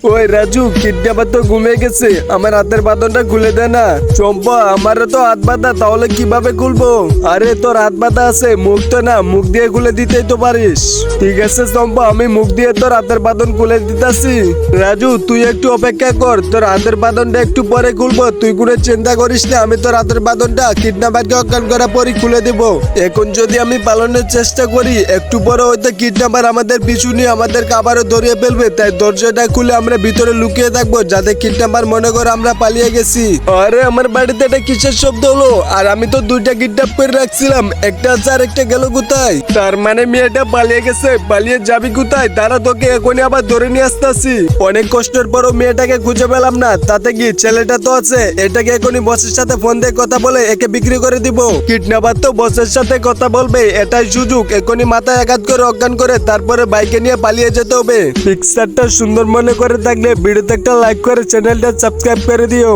ওই রাজু, কিডন্যাপার তো ঘুমিয়ে গেছে, আমার হাতের বাঁধনটা খুলে দে না। চম্পা, আমারও তো হাত বাঁধা, তাহলে কিভাবে খুলবো? আরে তোর হাত বাঁধা আছে, মুখ তো না, মুখ দিয়ে খুলে দিতেই তো পারিস। ঠিক আছে চম্পা, আমি মুখ দিয়ে তোর হাতের বাঁধন খুলে দিতেছি। রাজু, তুই একটু অপেক্ষা কর, তোর হাতের বাঁধনটা একটু পরে খুলবো, তুই কোনো চিন্তা করিস না। আমি তোর হাতের বাঁধনটা কিডন্যাপারকে অজ্ঞান করা পরই খুলে দিব। এখন যদি আমি পালানোর চেষ্টা করি, একটু পরে হয়তো কিডন্যাপার আমাদের পিছু নিয়ে আমাদেরকে আবারও ধরিয়ে ফেলবে, তাই দরজাটা খুলে আমরা ভিতরে লুকিয়ে থাকবো, যাতে কিডন্যাপার মনে করে আমরা পালিয়ে গেছি। আরে আমার বাড়িতে এটা কিসের শব্দ হলো? আর আমি তো দুইটা কিডন্যাপ করে রাখছিলাম, একটা আছে আর একটা গেল কোথায়? তার মানে মেয়েটা পালিয়ে গেছে। পালিয়ে যাবি কোথায়? তারা তোকে এখনই আবার ধরে নিয়ে আসতেছি। অনেক কষ্টের পরও মেয়েটাকে খুঁজে পেলাম না, তাতে কি ছেলেটা তো আছে, এটাকে এখনই বসের সাথে ফোন দিয়ে কথা বলে একে বিক্রি করে দিব। কিডন্যাপার তো বসের সাথে কথা বলবে, এটাই সুযোগ। এখনই মাথায় আঘাত করে অজ্ঞান করে তারপরে বাইকে নিয়ে পালিয়ে যেতে হবে। পিকচারটা সুন্দর মনে করে থাকলে ভিডিওতে একটা লাইক করে চ্যানেলটা সাবস্ক্রাইব করে দিও।